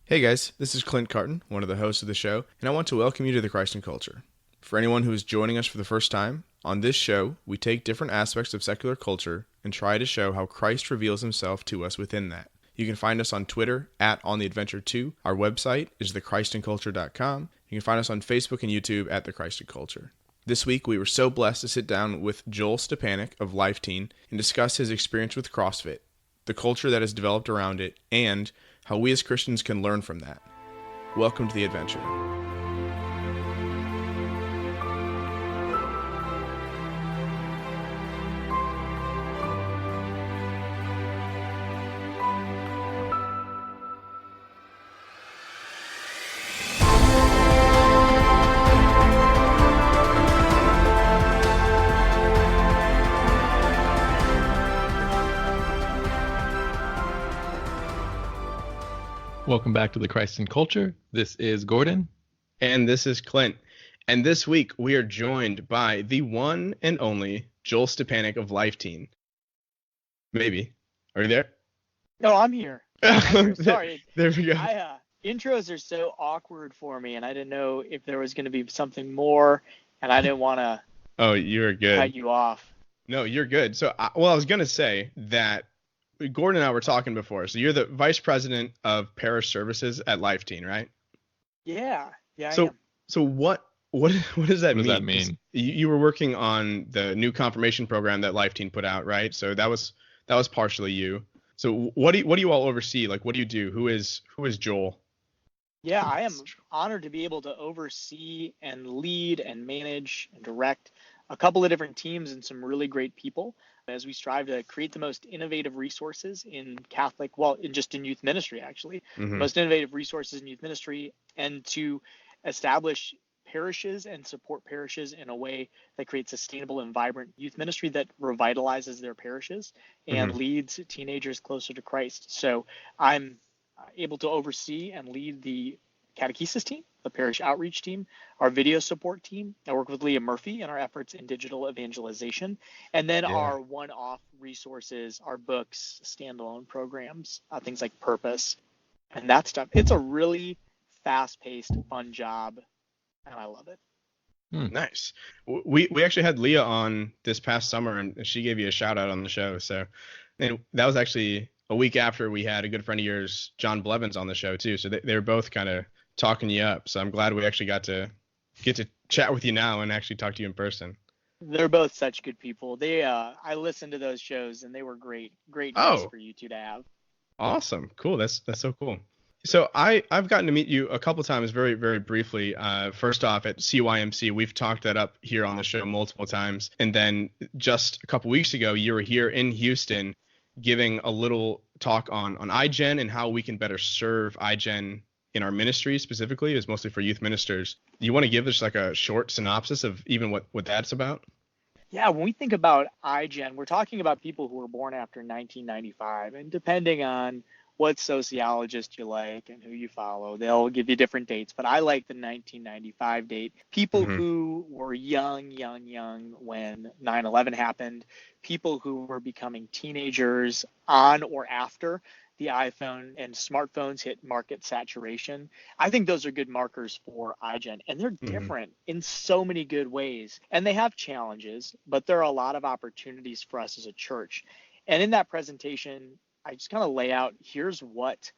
Hey guys, this is Clint Carton, one of the hosts of the show, and I want to welcome you to the Christ and Culture. For anyone who is joining us for the first time, on this show, we take different aspects of secular culture and try to show how Christ reveals himself to us within that. You can find us on Twitter at OnTheAdventure2. Our website is thechristandculture.com. You can find us on Facebook and YouTube at The Christ and Culture. This week, we were so blessed to sit down with Joel Stepanek of Life Teen and discuss his experience with CrossFit, the culture that has developed around it, and how we as Christians can learn from that. Welcome to the adventure. Welcome back to the Christ and Culture. This is Gordon. And this is Clint. And this week we are joined by the one and only Joel Stepanek of Life Teen. Maybe. Are you there? No, I'm here. Sorry. There we go. Intros are so awkward for me, and I didn't know if there was going to be something more, and I didn't want to you're good. cut you off. No, you're good. So, I was going to say that Gordon and I were talking before. So you're the vice president of Parish Services at Life Teen, right? Yeah. I So am. what does that What mean? does that mean? You were working on the new confirmation program that Life Teen put out, right? So that was partially you. So what do you all oversee? Like, what do you do? Who is Joel? Yeah, I am honored to be able to oversee and lead and manage and direct a couple of different teams and some really great people as we strive to create the most innovative resources in in youth ministry, actually. Mm-hmm. Most innovative resources in youth ministry, and to establish parishes and support parishes in a way that creates sustainable and vibrant youth ministry that revitalizes their parishes and leads teenagers closer to Christ. So I'm able to oversee and lead the catechesis team, the parish outreach team, our video support team. I work with Leah Murphy in our efforts in digital evangelization, and then our one-off resources, our books, standalone programs, things like Purpose and that stuff. It's a really fast-paced, fun job, and I love it. Nice. We actually had Leah on this past summer, and she gave you a shout out on the show. So, and that was actually a week after we had a good friend of yours, John Blevins, on the show too. So they were both kind of talking you up. So I'm glad we actually got to chat with you now and actually talk to you in person. They're both such good people. I listened to those shows, and they were great guests for you two to have. Awesome. Cool. That's so cool. So I've gotten to meet you a couple times very, very briefly. First off at CYMC, we've talked that up here on the show multiple times. And then just a couple weeks ago, you were here in Houston giving a little talk on iGen and how we can better serve iGen in our ministry specifically. It's mostly for youth ministers. Do you want to give us like a short synopsis of even what that's about? Yeah, when we think about iGen, we're talking about people who were born after 1995, and depending on what sociologist you like and who you follow, they'll give you different dates, but I like the 1995 date. People who were young when 9/11 happened, people who were becoming teenagers on or after the iPhone and smartphones hit market saturation. I think those are good markers for iGen, and they're different in so many good ways. And they have challenges, but there are a lot of opportunities for us as a church. And in that presentation, I just kind of lay out, here's what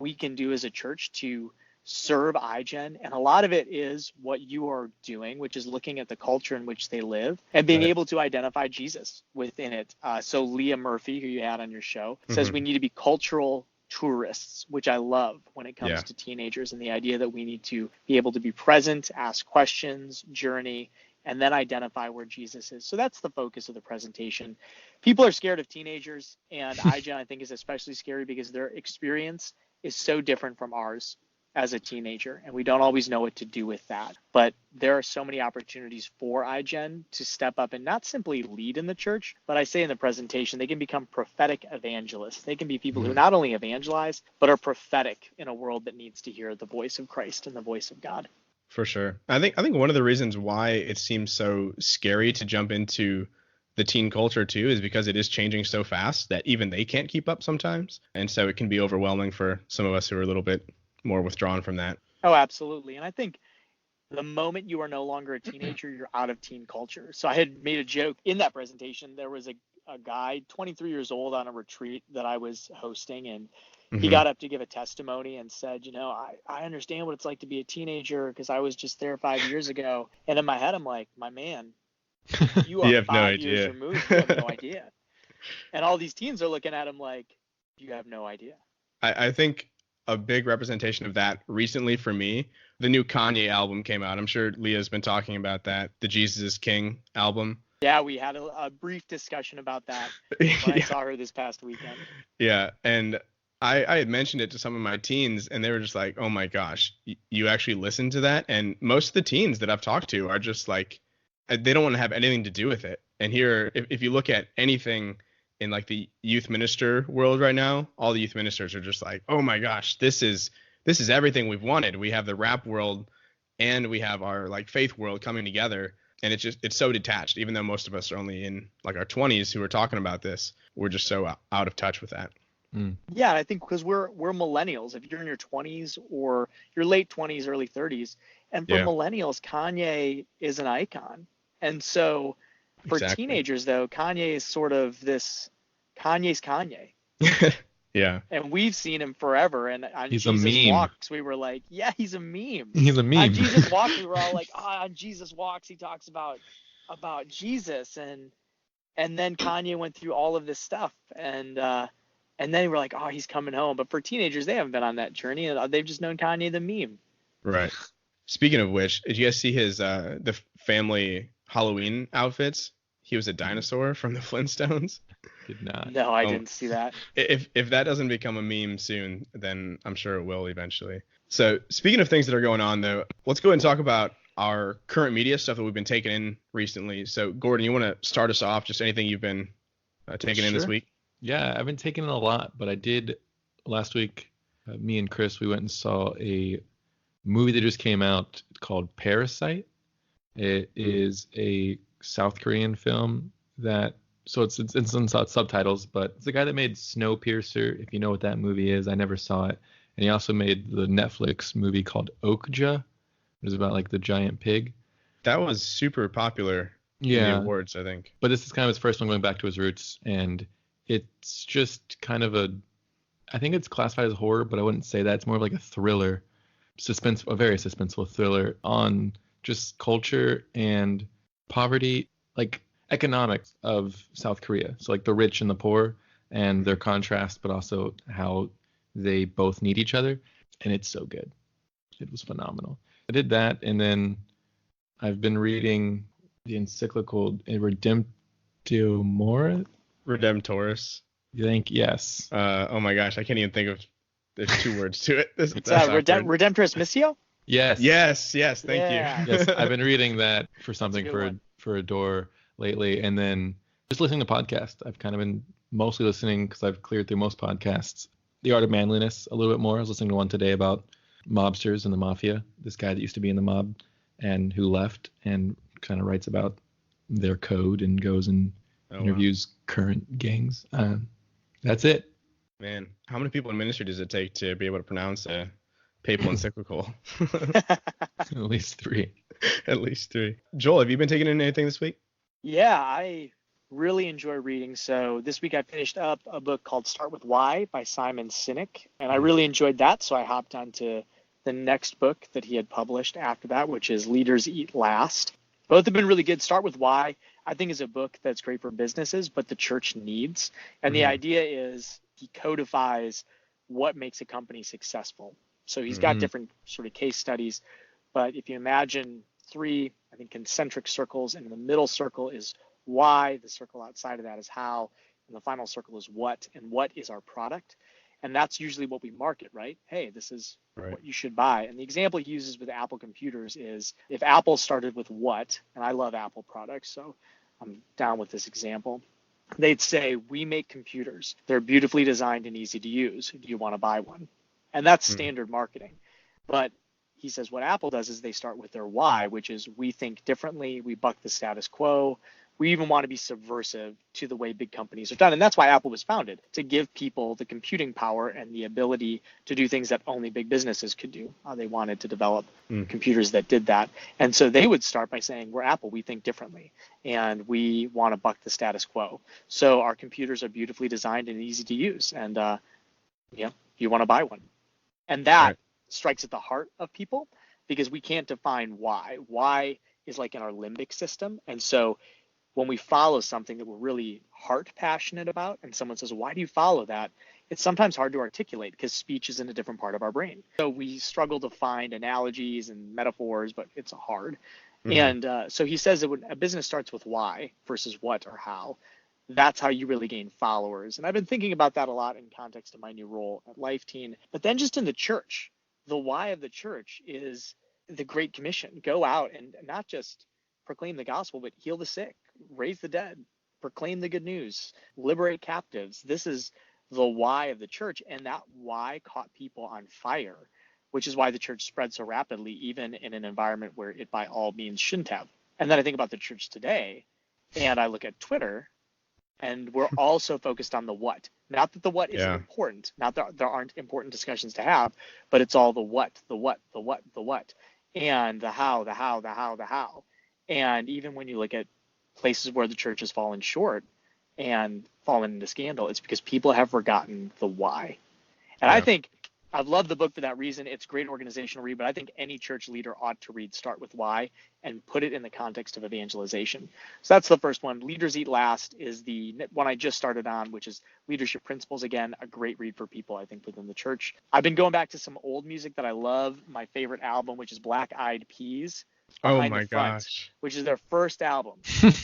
we can do as a church to serve iGen. And a lot of it is what you are doing, which is looking at the culture in which they live and being able to identify Jesus within it. So Leah Murphy, who you had on your show, says we need to be cultural tourists, which I love when it comes to teenagers, and the idea that we need to be able to be present, ask questions, journey, and then identify where Jesus is. So that's the focus of the presentation. People are scared of teenagers, and iGen, I think, is especially scary because their experience is so different from ours as a teenager, and we don't always know what to do with that. But there are so many opportunities for iGen to step up and not simply lead in the church, but I say in the presentation, they can become prophetic evangelists. They can be people who not only evangelize, but are prophetic in a world that needs to hear the voice of Christ and the voice of God. For sure. I think one of the reasons why it seems so scary to jump into the teen culture too is because it is changing so fast that even they can't keep up sometimes. And so it can be overwhelming for some of us who are a little bit more withdrawn from that. Oh, absolutely. And I think the moment you are no longer a teenager, you're out of teen culture. So I had made a joke in that presentation. There was a guy, 23 years old, on a retreat that I was hosting, and he got up to give a testimony and said, I understand what it's like to be a teenager because I was just there 5 years ago. And in my head, I'm like, my man, you are You have no 5 years idea. removed. You have no idea. And all these teens are looking at him like, you have no idea. I think a big representation of that recently for me, the new Kanye album came out. I'm sure Leah's been talking about that, the Jesus is King album. Yeah, we had a brief discussion about that when I saw her this past weekend. Yeah, and I had mentioned it to some of my teens, and they were just like, oh my gosh, you actually listen to that? And most of the teens that I've talked to are just like, they don't want to have anything to do with it. And here, if you look at anything in like the youth minister world right now, all the youth ministers are just like, oh my gosh, this is everything we've wanted. We have the rap world and we have our like faith world coming together. And it's so detached, even though most of us are only in like our 20s who are talking about this. We're just so out of touch with that. Yeah, I think because we're millennials. If you're in your 20s or your late 20s, early 30s, and for millennials, Kanye is an icon. And so for teenagers, though, Kanye is sort of this Kanye's Kanye. Yeah. And we've seen him forever. And on He's Jesus a meme. Walks, we were like, yeah, he's a meme. He's a meme. On Jesus Walks, we were all like, on Jesus Walks, he talks about Jesus. And then Kanye went through all of this stuff. And then we're like, oh, he's coming home. But for teenagers, they haven't been on that journey. They've just known Kanye the meme. Right. Speaking of which, did you guys see his the family Halloween outfits? He was a dinosaur from the Flintstones. Did not. No, I didn't see that. If that doesn't become a meme soon, then I'm sure it will eventually. So speaking of things that are going on, though, let's go ahead and talk about our current media stuff that we've been taking in recently. So Gordon, you want to start us off? Just anything you've been taking in this week? Yeah, I've been taking in a lot, but I did last week. Me and Chris, we went and saw a movie that just came out called Parasite. It is a South Korean film so it's in subtitles, but it's the guy that made Snowpiercer. If you know what that movie is, I never saw it. And he also made the Netflix movie called Okja. It was about like the giant pig. That was super popular in the awards, I think. But this is kind of his first one going back to his roots, and it's just kind of I think it's classified as horror, but I wouldn't say that. It's more of like a thriller, a very suspenseful thriller on just culture and poverty, like economics of South Korea. So like the rich and the poor and their contrast, but also how they both need each other. And it's so good. It was phenomenal. I did that, and then I've been reading the Encyclical Redemptoris. You think? Yes. Oh my gosh, I can't even think of. There's 2 words to it. It's Redemptoris Missio? Yes. Thank you. Yes, I've been reading that for something for a door lately, and then just listening to podcasts. I've kind of been mostly listening because I've cleared through most podcasts. The Art of Manliness a little bit more. I was listening to one today about mobsters and the mafia. This guy that used to be in the mob and who left, and kind of writes about their code and goes and interviews current gangs. That's it. Man, how many people in ministry does it take to be able to pronounce a papal encyclical? At least 3. At least 3. Joel, have you been taking in anything this week? Yeah, I really enjoy reading. So this week I finished up a book called Start With Why by Simon Sinek, and I really enjoyed that. So I hopped onto the next book that he had published after that, which is Leaders Eat Last. Both have been really good. Start With Why, I think, is a book that's great for businesses, but the church needs. And the idea is he codifies what makes a company successful. So he's got different sort of case studies, but if you imagine 3, I think, concentric circles, and the middle circle is why, the circle outside of that is how, and the final circle is what, and what is our product. And that's usually what we market, right? Hey, this is what you should buy. And the example he uses with Apple computers is if Apple started with what, and I love Apple products, so I'm down with this example. They'd say, we make computers. They're beautifully designed and easy to use. Do you want to buy one? And that's standard marketing. But he says what Apple does is they start with their why, which is we think differently. We buck the status quo. we even want to be subversive to the way big companies are done. And that's why Apple was founded, to give people the computing power and the ability to do things that only big businesses could do. They wanted to develop computers that did that. And so they would start by saying, we're Apple, we think differently, and we want to buck the status quo. So our computers are beautifully designed and easy to use. And you want to buy one. And that strikes at the heart of people, because we can't define why. Why is like in our limbic system. And so when we follow something that we're really heart passionate about, and someone says, why do you follow that? It's sometimes hard to articulate because speech is in a different part of our brain. So we struggle to find analogies and metaphors, but it's hard. And so he says that when a business starts with why versus what or how, that's how you really gain followers. And I've been thinking about that a lot in context of my new role at Life Teen. But then just in the church, the why of the church is the Great Commission. Go out and not just proclaim the gospel, but heal the sick, raise the dead, proclaim the good news, liberate captives. This is the why of the church. And that why caught people on fire, which is why the church spread so rapidly, even in an environment where it by all means shouldn't have. And then I think about the church today, and I look at Twitter, and we're also focused on the what. Not that the what isn't important, not that there aren't important discussions to have, but it's all the what, and the how. And even when you look at places where the church has fallen short and fallen into scandal, it's because people have forgotten the why. And I think I've loved the book for that reason. It's a great organizational read, but I think any church leader ought to read Start With Why and put it in the context of evangelization. So that's the first one. Leaders Eat Last is the one I just started on, which is Leadership Principles. Again, a great read for people, I think, within the church. I've been going back to some old music that I love. My favorite album, which is Black Eyed Peas. Oh my gosh. Which is their first album.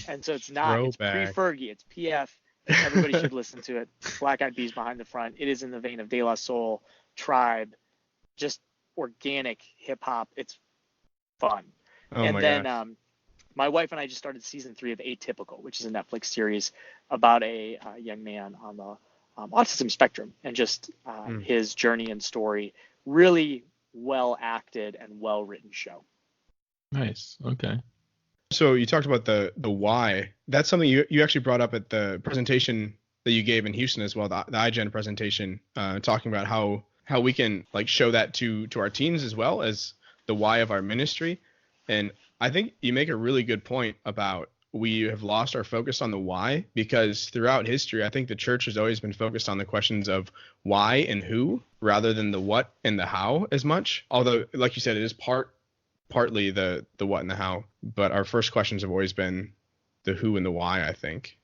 And so it's not, it's pre-Fergie, it's PF. Everybody should listen to it. Black Eyed Peas Behind the Front. It is in the vein of De La Soul, Tribe, just organic hip hop. It's fun. My wife and I just started season 3 of Atypical, which is a Netflix series about a young man on the autism spectrum, and just his journey and story. Really well acted and well written show. Nice. Okay. So you talked about the why. That's something you actually brought up at the presentation that you gave in Houston as well, the iGen presentation, talking about how we can like show that to our teens as well as the why of our ministry. And I think you make a really good point about we have lost our focus on the why, because throughout history, I think the church has always been focused on the questions of why and who rather than the what and the how as much. Although, like you said, it is partly the what and the how, but our first questions have always been the who and the why, I think.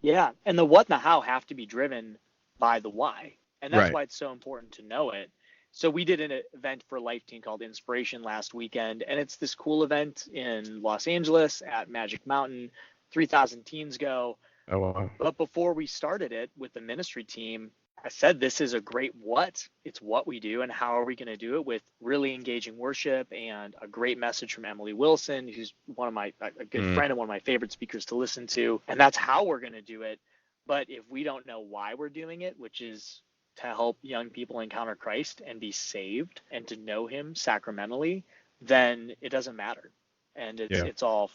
Yeah, and the what and the how have to be driven by the why. And that's why it's so important to know it. So we did an event for Life Teen called Inspiration last weekend, and it's this cool event in Los Angeles at Magic Mountain. 3,000 teens go. Oh, wow. But before we started it with the ministry team, I said, this is a great what. It's what we do, and how are we going to do it with really engaging worship and a great message from Emily Wilson, who's a good friend and one of my favorite speakers to listen to. And that's how we're going to do it. But if we don't know why we're doing it, which is to help young people encounter Christ and be saved and to know him sacramentally, then it doesn't matter. And it's all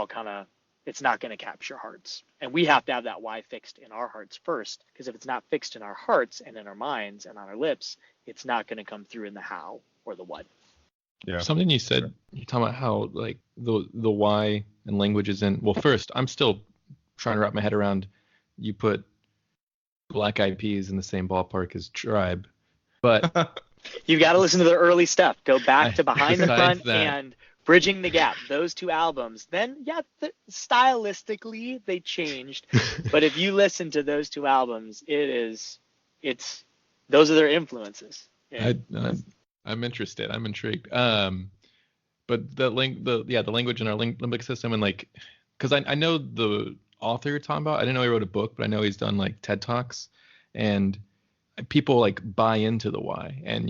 kind of, it's not going to capture hearts. And we have to have that why fixed in our hearts first, because if it's not fixed in our hearts and in our minds and on our lips, it's not going to come through in the how or the what. Yeah. Something you said, you're talking about how like the why and language is in. Well, first, I'm still trying to wrap my head around, you put Black Eyed Peas in the same ballpark as Tribe, but you got to listen to the early stuff. Go back to Behind the Front and Bridging the Gap. Those two albums. Then, stylistically they changed, but if you listen to those two albums, those are their influences. Yeah. I'm interested. I'm intrigued. But the language in our limbic system, and like, because I know the author you're talking about. I didn't know he wrote a book, but I know he's done like TED Talks, and people like buy into the why. And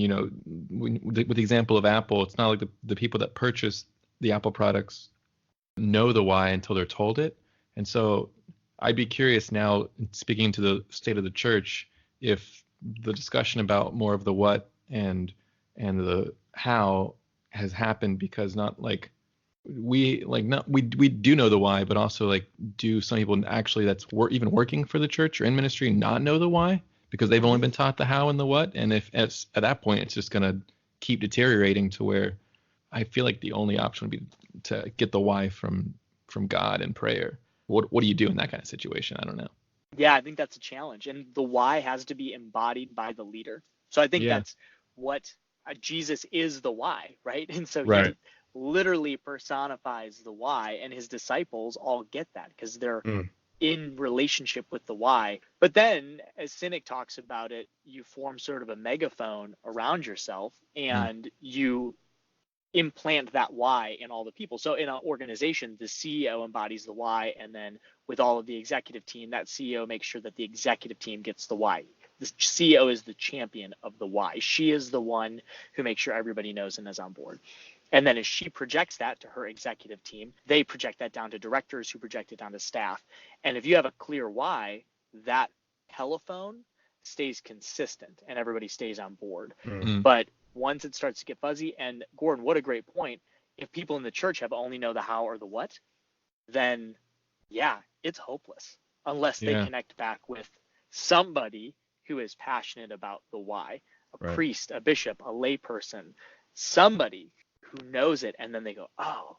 with the example of Apple, it's not like the people that purchase the Apple products know the why until they're told it. And so I'd be curious now, speaking to the state of the church, if the discussion about more of the what and the how has happened because not like we like not we do know the why, but also like do some people actually that's even working for the church or in ministry not know the why because they've only been taught the how and the what, and if at that point it's just gonna keep deteriorating to where I feel like the only option would be to get the why from God in prayer. What do you do in that kind of situation? I don't know. Yeah, I think that's a challenge, and the why has to be embodied by the leader. So I think that's what Jesus is, the why, right? And so Right. he literally personifies the why, and his disciples all get that because they're in relationship with the why. But then, as Sinek talks about it, you form sort of a megaphone around yourself, and you implant that why in all the people. So in an organization, the CEO embodies the why, and then with all of the executive team, that CEO makes sure that the executive team gets the why. The CEO is the champion of the why. She is the one who makes sure everybody knows and is on board. And then as she projects that to her executive team, they project that down to directors who project it down to staff. And if you have a clear why, that telephone stays consistent and everybody stays on board. But once it starts to get fuzzy, and Gordon, what a great point. If people in the church have only know the how or the what, then yeah, it's hopeless unless they connect back with somebody who is passionate about the why, a priest, a bishop, a layperson, somebody who knows it, and then they go, oh,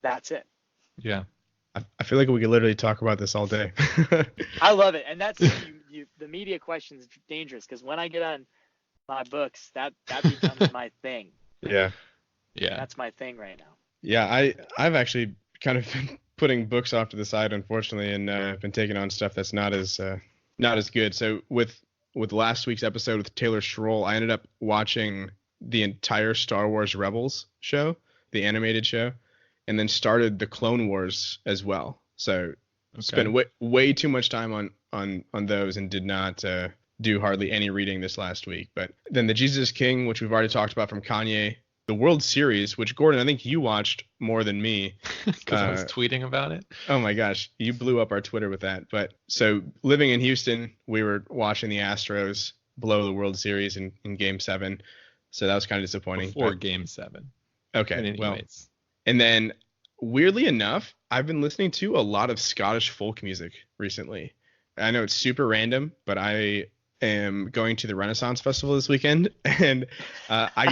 that's it. Yeah. I feel like we could literally talk about this all day. I love it. And that's the media question is dangerous because when I get on my books, that becomes my thing. Yeah. That's my thing right now. Yeah, I've actually kind of been putting books off to the side, unfortunately, and been taking on stuff that's not as good. So with last week's episode with Taylor Schroll, I ended up watching the entire Star Wars Rebels show, the animated show, and then started the Clone Wars as well. So spent way too much time on those and did not do hardly any reading this last week. But then the Jesus King, which we've already talked about from Kanye, the World Series, which Gordon, I think you watched more than me. Because I was tweeting about it. Oh my gosh, you blew up our Twitter with that. But so living in Houston, we were watching the Astros blow the World Series in Game 7. So that was kind of disappointing. Before Game 7. Okay, well, and then weirdly enough, I've been listening to a lot of Scottish folk music recently. I know it's super random, but I am going to the Renaissance Festival this weekend, and I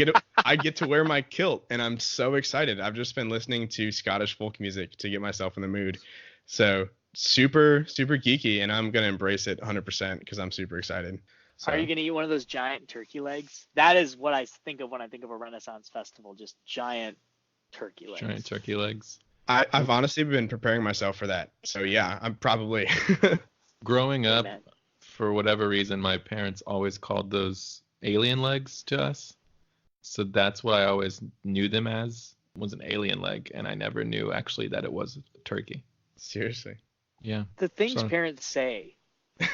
get to wear my kilt, and I'm so excited. I've just been listening to Scottish folk music to get myself in the mood. So super geeky, and I'm gonna embrace it 100% because I'm super excited. So. Are you gonna eat one of those giant turkey legs? That is what I think of when I think of a Renaissance Festival, just giant turkey legs. Giant turkey legs. I've honestly been preparing myself for that. So yeah, I'm probably. Growing up, for whatever reason, my parents always called those alien legs to us. So that's what I always knew them as, was an alien leg, and I never knew actually that it was a turkey. Seriously. Yeah. The things parents say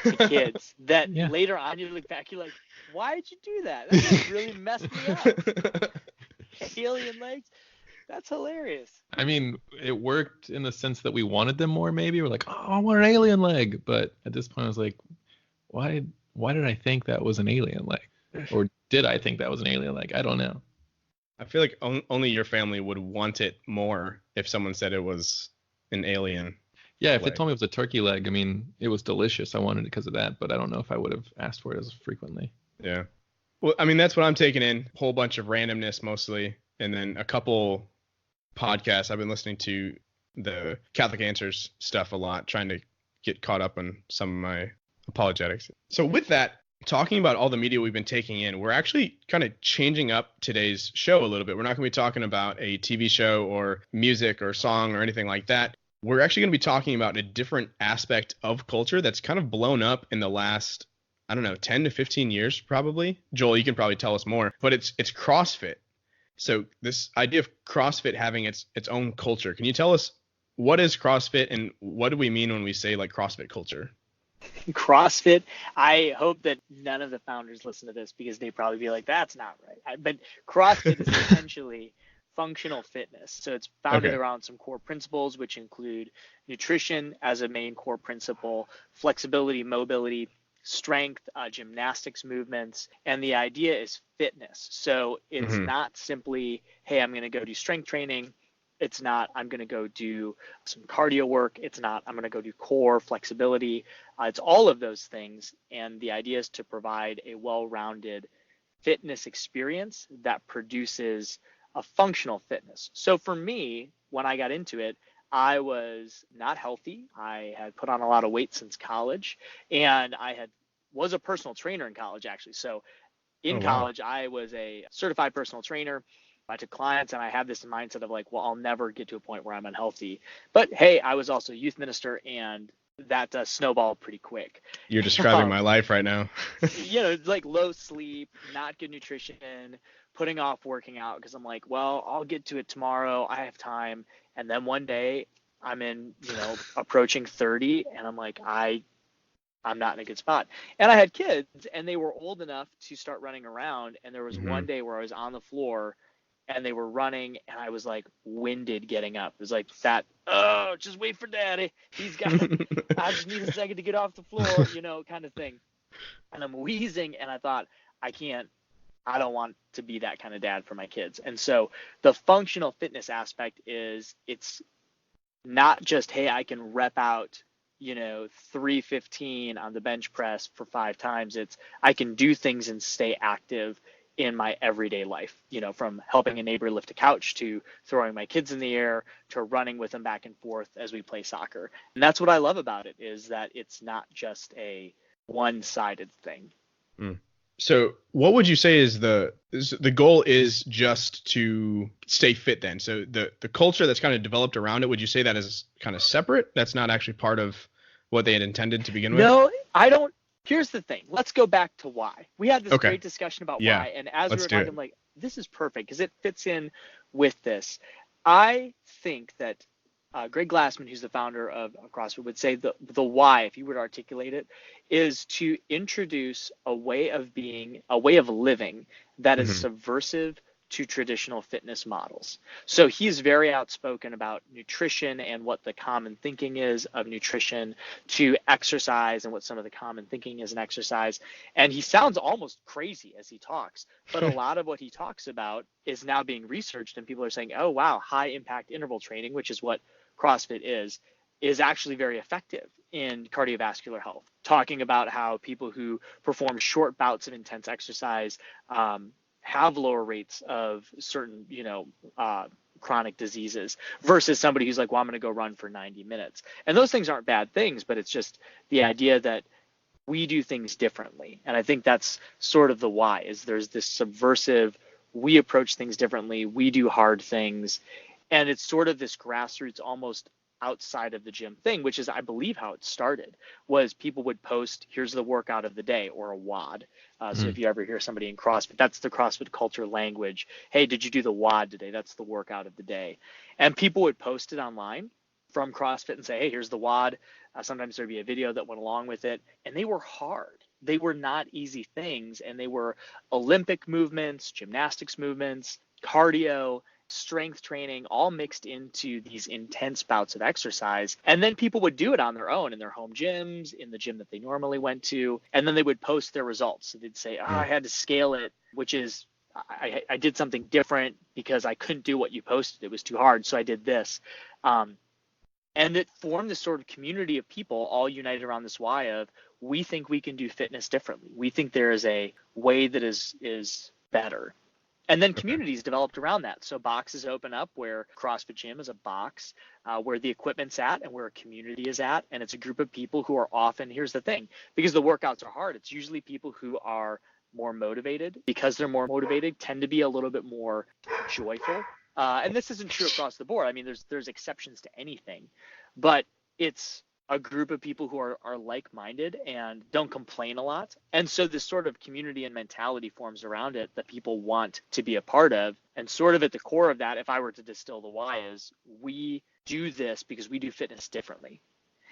to kids that later on you look back, you're like, why did you do that? That just really messed me up. Alien legs? That's hilarious. I mean, it worked in the sense that we wanted them more, maybe. We're like, oh, I want an alien leg. But at this point, I was like, why did I think that was an alien leg? Or did I think that was an alien leg? I don't know. I feel like only your family would want it more if someone said it was an alien. Yeah, if they told me it was a turkey leg, I mean, it was delicious. I wanted it because of that, but I don't know if I would have asked for it as frequently. Yeah. Well, I mean, that's what I'm taking in. A whole bunch of randomness mostly, and then a couple podcasts. I've been listening to the Catholic Answers stuff a lot, trying to get caught up on some of my apologetics. So with that, talking about all the media we've been taking in, we're actually kind of changing up today's show a little bit. We're not going to be talking about a TV show or music or song or anything like that. We're actually going to be talking about a different aspect of culture that's kind of blown up in the last, 10 to 15 years, probably. Joel, you can probably tell us more, but it's CrossFit. So this idea of CrossFit having its own culture. Can you tell us what is CrossFit and what do we mean when we say like CrossFit culture? CrossFit, I hope that none of the founders listen to this because they'd probably be like, that's not right. But CrossFit is essentially functional fitness. So it's founded around some core principles, which include nutrition as a main core principle, flexibility, mobility, strength, gymnastics movements, and the idea is fitness. So it's not simply, hey, I'm going to go do strength training It's not, I'm going to go do some cardio work. It's not, I'm going to go do core flexibility. It's all of those things. And the idea is to provide a well-rounded fitness experience that produces a functional fitness. So for me, when I got into it, I was not healthy. I had put on a lot of weight since college, and was a personal trainer in college, actually. So in college, I was a certified personal trainer. I took clients, and I had this mindset of like, well, I'll never get to a point where I'm unhealthy. But hey, I was also a youth minister, and that snowballed pretty quick. You're describing my life right now. Like low sleep, not good nutrition, putting off working out because I'm like, well, I'll get to it tomorrow. I have time. And then one day I'm approaching 30, and I'm like, I'm not in a good spot. And I had kids, and they were old enough to start running around. And there was one day where I was on the floor and they were running, and I was like winded getting up. It was like that, oh, just wait for daddy. I just need a second to get off the floor, kind of thing. And I'm wheezing, and I thought, I don't want to be that kind of dad for my kids. And so the functional fitness aspect is, it's not just, hey, I can rep out 315 on the bench press for 5 times. It's, I can do things and stay active in my everyday life, from helping a neighbor lift a couch to throwing my kids in the air to running with them back and forth as we play soccer. And that's what I love about it, is that it's not just a one-sided thing. So what would you say is the goal is just to stay fit then? So the culture that's kind of developed around it, would you say that is kind of separate? That's not actually part of what they had intended to begin with? No, I don't. Here's the thing. Let's go back to why. We had this great discussion about why. And as we were talking, I'm like, this is perfect because it fits in with this. I think that Greg Glassman, who's the founder of CrossFit, would say the why, if you would articulate it, is to introduce a way of being, a way of living that is subversive to traditional fitness models. So he's very outspoken about nutrition and what the common thinking is of nutrition, to exercise and what some of the common thinking is in exercise. And he sounds almost crazy as he talks, but a lot of what he talks about is now being researched, and people are saying, oh, wow, high impact interval training, which is what CrossFit is actually very effective in cardiovascular health, talking about how people who perform short bouts of intense exercise have lower rates of certain, chronic diseases versus somebody who's like, well, I'm going to go run for 90 minutes. And those things aren't bad things, but it's just the idea that we do things differently. And I think that's sort of the why, is there's this subversive, we approach things differently, we do hard things. And it's sort of this grassroots, almost outside of the gym thing, which is, I believe, how it started, was people would post, here's the workout of the day, or a WOD. So if you ever hear somebody in CrossFit, that's the CrossFit culture language. Hey, did you do the WOD today? That's the workout of the day. And people would post it online from CrossFit and say, hey, here's the WOD. Sometimes there'd be a video that went along with it. And they were hard. They were not easy things. And they were Olympic movements, gymnastics movements, cardio, strength training, all mixed into these intense bouts of exercise. And then people would do it on their own in their home gyms, in the gym that they normally went to. And then they would post their results. So they'd say, I had to scale it, which is, I did something different because I couldn't do what you posted. It was too hard. So I did this. And it formed this sort of community of people all united around this why of, we think we can do fitness differently. We think there is a way that is better. And then communities developed around that. So boxes open up where CrossFit Gym is a box, where the equipment's at and where a community is at. And it's a group of people who are often, here's the thing, because the workouts are hard, it's usually people who are more motivated. Because they're more motivated, tend to be a little bit more joyful. And this isn't true across the board. I mean, there's exceptions to anything, but it's a group of people who are like-minded and don't complain a lot. And so this sort of community and mentality forms around it that people want to be a part of. And sort of at the core of that, if I were to distill the why, is we do this because we do fitness differently.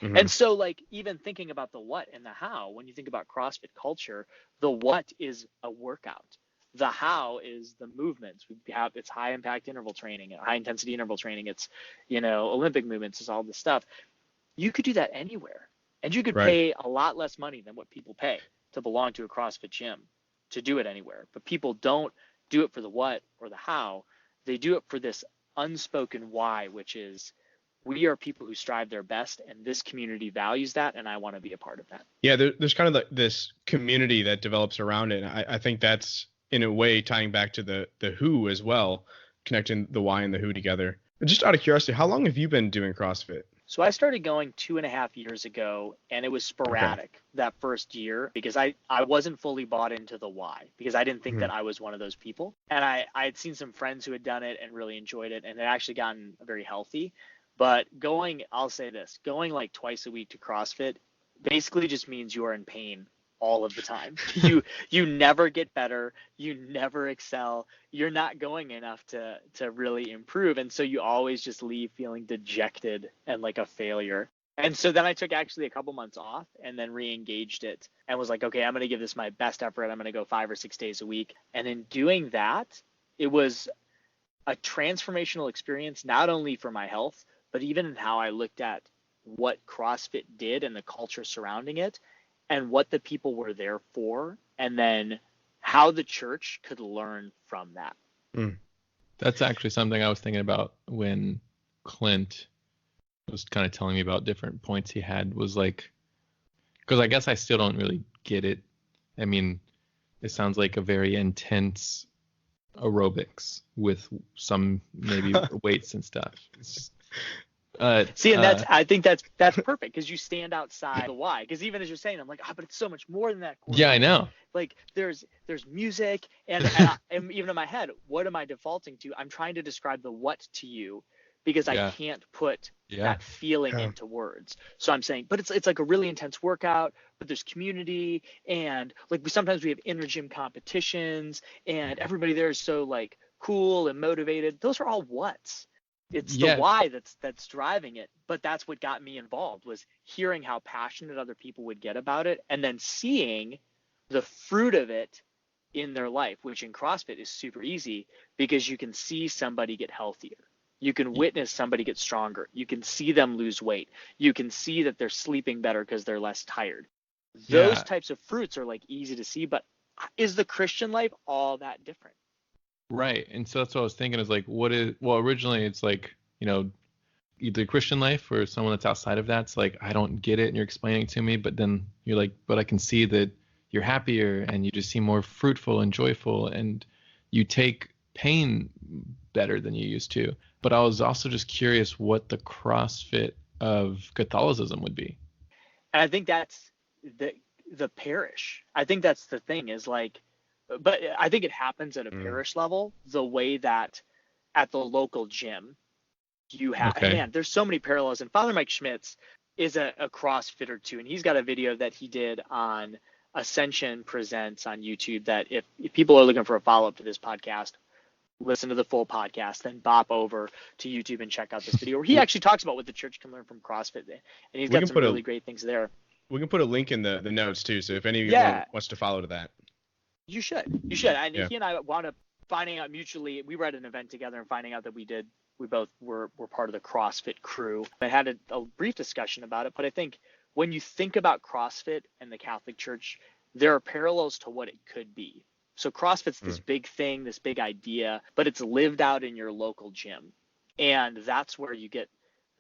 And so like even thinking about the what and the how, when you think about CrossFit culture, the what is a workout. The how is the movements. It's high impact interval training, high intensity interval training. It's, Olympic movements, is all this stuff. You could do that anywhere, and you could pay a lot less money than what people pay to belong to a CrossFit gym to do it anywhere. But people don't do it for the what or the how. They do it for this unspoken why, which is we are people who strive their best, and this community values that, and I want to be a part of that. Yeah, there's kind of like this community that develops around it. I think that's in a way tying back to the who as well, connecting the why and the who together. Just out of curiosity, how long have you been doing CrossFit? So I started going 2.5 years ago, and it was sporadic that first year because I wasn't fully bought into the why, because I didn't think that I was one of those people. And I had seen some friends who had done it and really enjoyed it and had actually gotten very healthy. But I'll say this, going like twice a week to CrossFit basically just means you are in pain all of the time. You never get better, you never excel, you're not going enough to really improve, and so you always just leave feeling dejected and like a failure. And so then I took actually a couple months off and then re-engaged it and was like, okay, I'm going to give this my best effort. I'm going to go 5 or 6 days a week. And in doing that, it was a transformational experience, not only for my health, but even in how I looked at what CrossFit did and the culture surrounding it, and what the people were there for, and then how the church could learn from that. That's actually something I was thinking about when Clint was kind of telling me about different points he had, was like, because I guess I still don't really get it. I mean, it sounds like a very intense aerobics with some maybe weights and stuff. It's just, See, and I think that's perfect, because you stand outside the why. Because even as you're saying, I'm like, but it's so much more than that. Yeah, I know. Like there's music, and even in my head, what am I defaulting to? I'm trying to describe the what to you, because I can't put that feeling into words. So I'm saying, but it's like a really intense workout, but there's community, and like sometimes we have inter gym competitions, and everybody there is so like cool and motivated. Those are all whats. It's the why that's driving it. But that's what got me involved, was hearing how passionate other people would get about it, and then seeing the fruit of it in their life, which in CrossFit is super easy, because you can see somebody get healthier. You can witness somebody get stronger. You can see them lose weight. You can see that they're sleeping better because they're less tired. Those types of fruits are like easy to see, but is the Christian life all that different? Right. And so that's what I was thinking, is like, originally it's like, either Christian life or someone that's outside of that's like, I don't get it, and you're explaining it to me, but then you're like, but I can see that you're happier and you just seem more fruitful and joyful, and you take pain better than you used to. But I was also just curious what the CrossFit of Catholicism would be. And I think that's the parish. I think that's the thing, is like, but I think it happens at a parish level, the way that at the local gym you have, man, there's so many parallels. And Father Mike Schmitz is a CrossFitter too. And he's got a video that he did on Ascension Presents on YouTube, that if people are looking for a follow-up to this podcast, listen to the full podcast, then bop over to YouTube and check out this video where he actually talks about what the church can learn from CrossFit. And he's got some really great things there. We can put a link in the notes too, so if anyone wants to follow to that. You should. And he and I wound up finding out mutually. We were at an event together and finding out that we both were part of the CrossFit crew. I had a brief discussion about it, but I think when you think about CrossFit and the Catholic Church, there are parallels to what it could be. So CrossFit's this big thing, this big idea, but it's lived out in your local gym. And that's where you get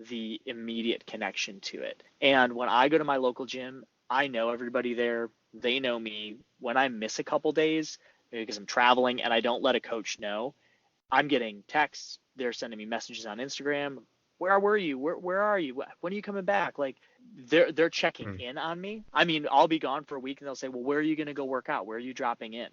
the immediate connection to it. And when I go to my local gym, I know everybody there. They know me. When I miss a couple days because I'm traveling and I don't let a coach know, I'm getting texts. They're sending me messages on Instagram. Where were you? Where are you? When are you coming back? Like they're checking in on me. I mean, I'll be gone for a week and they'll say, well, where are you going to go work out? Where are you dropping in?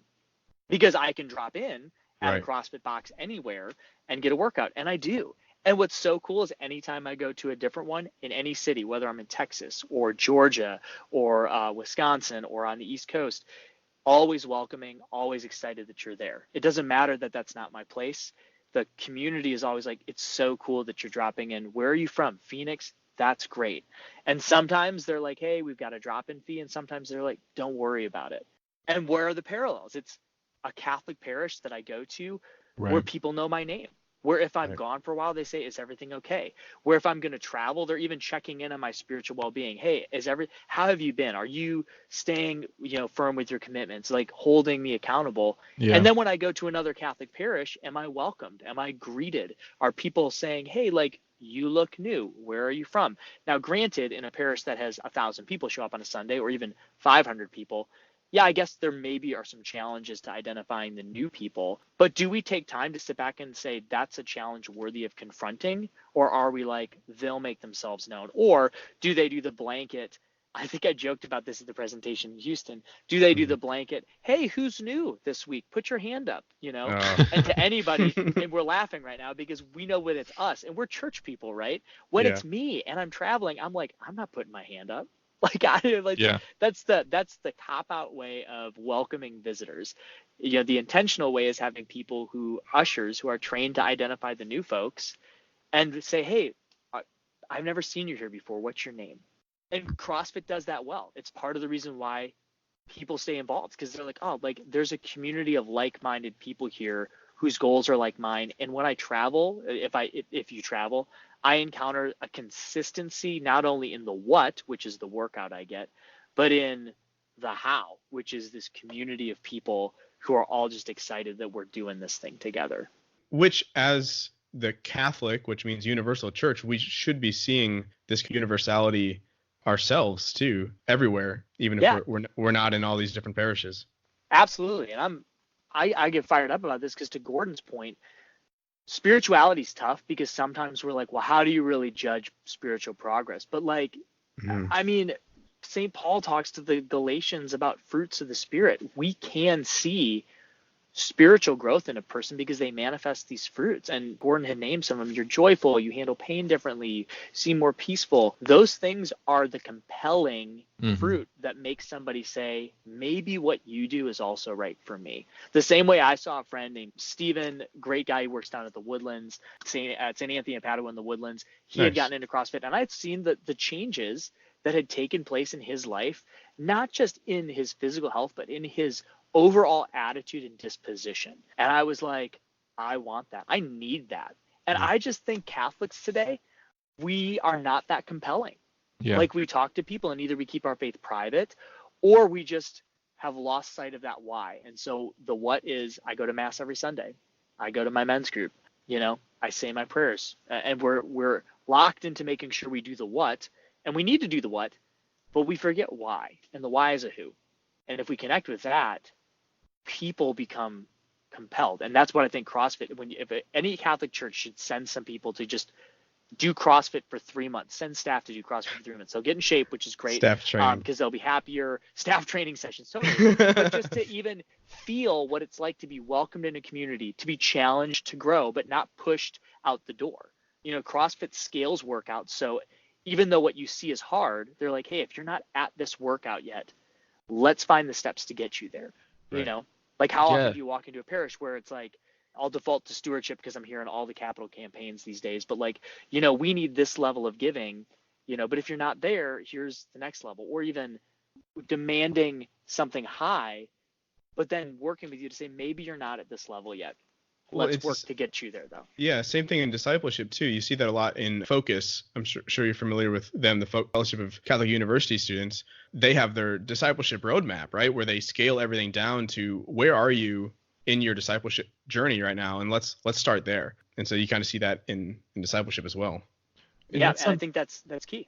Because I can drop in at a CrossFit box anywhere and get a workout. And I do. And what's so cool is anytime I go to a different one in any city, whether I'm in Texas or Georgia or Wisconsin or on the East Coast, always welcoming, always excited that you're there. It doesn't matter that that's not my place. The community is always like, it's so cool that you're dropping in. Where are you from? Phoenix? That's great. And sometimes they're like, hey, we've got a drop-in fee. And sometimes they're like, don't worry about it. And where are the parallels? It's a Catholic parish that I go to where people know my name. Where if I'm Right. gone for a while, they say, is everything okay? Where if I'm going to travel, they're even checking in on my spiritual well-being. Hey, how have you been? Are you staying, firm with your commitments, like holding me accountable? Yeah. And then when I go to another Catholic parish, am I welcomed? Am I greeted? Are people saying, hey, like, you look new. Where are you from? Now, granted, in a parish that has 1,000 people show up on a Sunday, or even 500 people, yeah, I guess there maybe are some challenges to identifying the new people, but do we take time to sit back and say that's a challenge worthy of confronting? Or are we like, they'll make themselves known? Or do they do the blanket? I think I joked about this at the presentation in Houston. Do they do Mhm. the blanket? Hey, who's new this week? Put your hand up, Oh. And to anybody, and we're laughing right now because we know when it's us and we're church people, right? When Yeah. it's me and I'm traveling, I'm like, I'm not putting my hand up. Like I like Yeah. that's the cop out way of welcoming visitors. The intentional way is having people ushers who are trained to identify the new folks and say, hey, I've never seen you here before. What's your name? And CrossFit does that well. It's part of the reason why people stay involved, because they're like, oh, like there's a community of like-minded people here whose goals are like mine. And when I travel, if you travel, I encounter a consistency not only in the what, which is the workout I get, but in the how, which is this community of people who are all just excited that we're doing this thing together. Which, as the Catholic, which means universal church, we should be seeing this universality ourselves too, everywhere, even if Yeah, we're not in all these different parishes. absolutely. And I get fired up about this because, to Gordon's point, spirituality is tough because sometimes we're like, well, how do you really judge spiritual progress? But like, Mhm. I mean, St. Paul talks to the Galatians about fruits of the Spirit. We can see spiritual growth in a person because they manifest these fruits. And Gordon had named some of them. You're joyful, you handle pain differently, you seem more peaceful. Those things are the compelling fruit that makes somebody say, maybe what you do is also right for me. The same way I saw a friend named Steven, great guy who works down at the Woodlands, at St. Anthony of Padua in the Woodlands. He had Nice. gotten into CrossFit, and I had seen the changes that had taken place in his life, not just in his physical health, but in his overall attitude and disposition. And I was like, I want that. I need that. And Yeah. I just think Catholics today, we are not that compelling. Yeah. Like, we talk to people and either we keep our faith private or we just have lost sight of that why. And so the what is, I go to mass every Sunday. I go to my men's group. I say my prayers. And we're locked into making sure we do the what. And we need to do the what, but we forget why. And the why is a who. And if we connect with that, people become compelled. And that's what I think CrossFit, if any Catholic church should send some people to just do CrossFit for 3 months, send staff to do CrossFit for 3 months. They'll get in shape, which is great, Staff training. because they'll be happier. Staff training sessions, totally. But just to even feel what it's like to be welcomed in a community, to be challenged to grow, but not pushed out the door. CrossFit scales workouts. So even though what you see is hard, they're like, hey, if you're not at this workout yet, let's find the steps to get you there. Right. Like, how often Yeah. do you walk into a parish where it's like, I'll default to stewardship because I'm hearing all the capital campaigns these days, but like, we need this level of giving, but if you're not there, here's the next level. Or even demanding something high, but then working with you to say, maybe you're not at this level yet. Well, Let's work it's to get you there, though. yeah, same thing in discipleship too. You see that a lot in Focus. I'm sure you're familiar with them, the Fellowship of Catholic University Students. They have their discipleship roadmap, right, where they scale everything down to where are you in your discipleship journey right now, and let's start there. And so you kind of see that in discipleship as well. And Yeah, and I think that's key.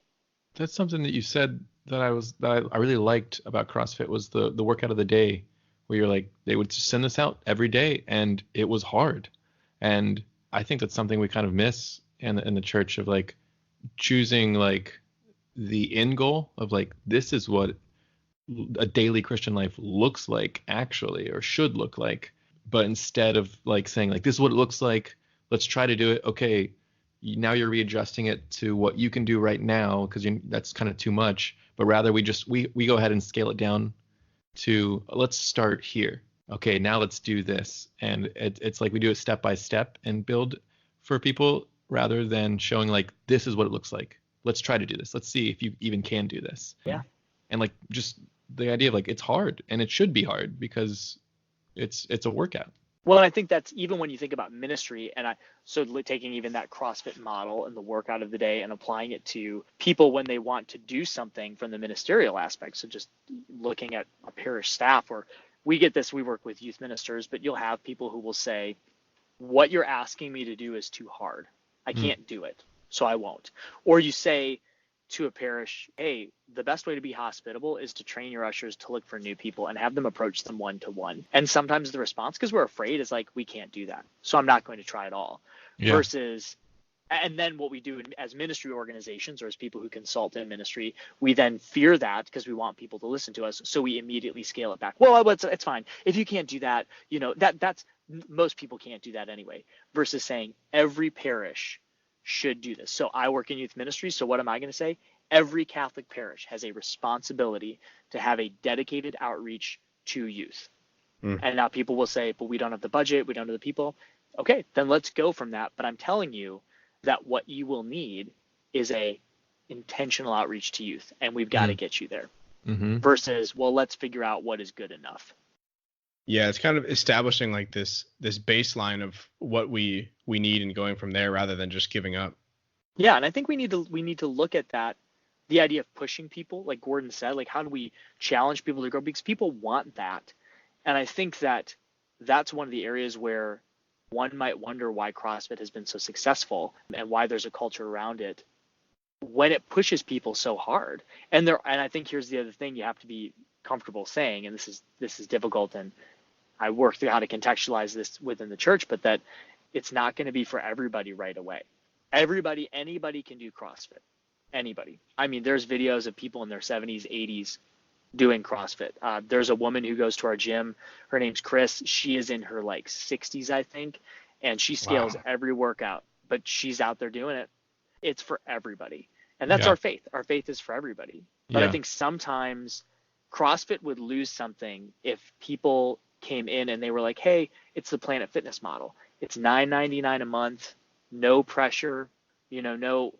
that's something that you said that I really liked about CrossFit was the workout of the day, where you're like, they would send this out every day and it was hard. And I think that's something we kind of miss in the church, of like choosing like the end goal of like, this is what a daily Christian life looks like actually, or should look like. But instead of like saying like, this is what it looks like, let's try to do it. Okay, now you're readjusting it to what you can do right now, because that's kind of too much. But rather we go ahead and scale it down to, let's start here. Okay, now let's do this. And it's like we do it step by step and build for people, rather than showing like, this is what it looks like. Let's try to do this. Let's see if you even can do this. Yeah. And like, just the idea of like, it's hard, and it should be hard because it's a workout. Well, I think that's even when you think about ministry, and taking even that CrossFit model and the workout of the day and applying it to people when they want to do something from the ministerial aspect. So just looking at a parish staff, or we get this, we work with youth ministers, but you'll have people who will say, what you're asking me to do is too hard. I can't do it, so I won't. Or you say to a parish, hey, the best way to be hospitable is to train your ushers to look for new people and have them approach them one-to-one. And sometimes the response, because we're afraid, is like, we can't do that, so I'm not going to try at all. Yeah. Versus, and then what we do as ministry organizations or as people who consult in ministry, we then fear that because we want people to listen to us, so we immediately scale it back. Well, it's fine. If you can't do that, that's most people can't do that anyway. Versus saying every parish should do this. So I work in youth ministry. So what am I going to say? Every Catholic parish has a responsibility to have a dedicated outreach to youth. And now people will say, but we don't have the budget, we don't have the people. Okay, then let's go from that. But I'm telling you that what you will need is a intentional outreach to youth, and we've got to get you there. Versus, well, let's figure out what is good enough. Yeah, it's kind of establishing like this baseline of what we need and going from there rather than just giving up. Yeah, and I think we need to look at that, the idea of pushing people, like Gordon said, like how do we challenge people to grow? Because people want that. And I think that that's one of the areas where one might wonder why CrossFit has been so successful and why there's a culture around it when it pushes people so hard. And I think here's the other thing you have to be comfortable saying, and this is difficult, and I work through how to contextualize this within the church, but that it's not going to be for everybody right away. Anybody can do CrossFit. Anybody. I mean, there's videos of people in their 70s, 80s doing CrossFit. There's a woman who goes to our gym. Her name's Chris. She is in her 60s, I think, and she scales every workout, but she's out there doing it. It's for everybody. And that's our faith. Our faith is for everybody. But I think sometimes CrossFit would lose something if people came in and they were like, hey, it's the Planet Fitness model. It's $9.99 a month, no pressure, no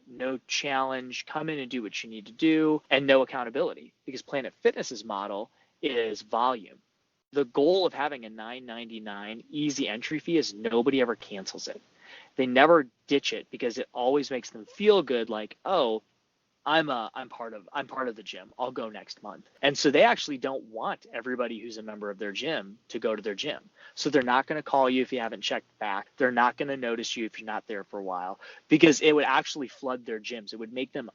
challenge, come in and do what you need to do, and no accountability, because Planet Fitness's model is volume. The goal of having a $9.99 easy entry fee is nobody ever cancels it. They never ditch it because it always makes them feel good, like, oh, I'm part of the gym. I'll go next month. And so they actually don't want everybody who's a member of their gym to go to their gym. So they're not going to call you if you haven't checked back. They're not going to notice you if you're not there for a while, because it would actually flood their gyms. It would make them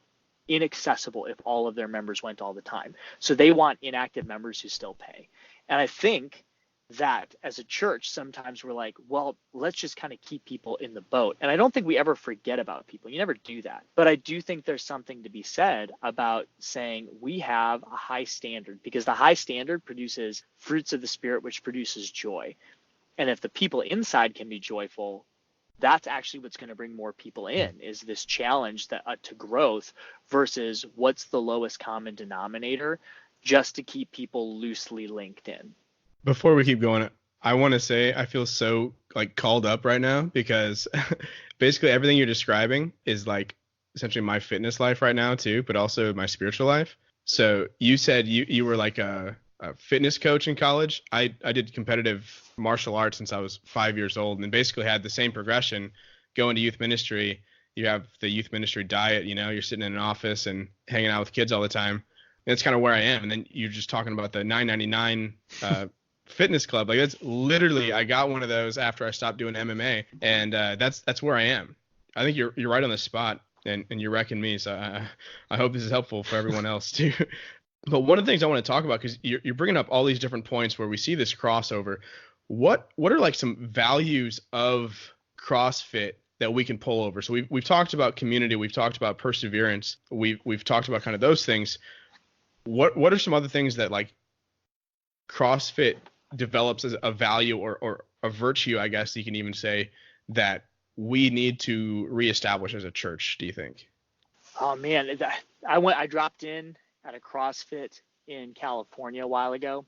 inaccessible if all of their members went all the time. So they want inactive members who still pay. And I think that as a church, sometimes we're like, well, let's just kind of keep people in the boat. And I don't think we ever forget about people. You never do that. But I do think there's something to be said about saying we have a high standard, because the high standard produces fruits of the Spirit, which produces joy. And if the people inside can be joyful, that's actually what's going to bring more people in, is this challenge to growth versus what's the lowest common denominator, just to keep people loosely linked in. Before we keep going, I want to say I feel so called up right now, because basically everything you're describing is essentially my fitness life right now too, but also my spiritual life. So you said you were like a fitness coach in college. I did competitive martial arts since I was 5 years old, and basically had the same progression. Going to youth ministry, you have the youth ministry diet, you're sitting in an office and hanging out with kids all the time. And that's kind of where I am. And then you're just talking about the $9.99 fitness club. That's literally, I got one of those after I stopped doing MMA, and that's where I am. I think you're right on the spot, and you're wrecking me. So I hope this is helpful for everyone else too. But one of the things I want to talk about, because you're bringing up all these different points where we see this crossover. What are some values of CrossFit that we can pull over? So we've talked about community, we've talked about perseverance, we've talked about kind of those things. What are some other things that CrossFit develops as a value or a virtue, I guess you can even say, that we need to reestablish as a church, do you think? Oh man, I dropped in at a CrossFit in California a while ago,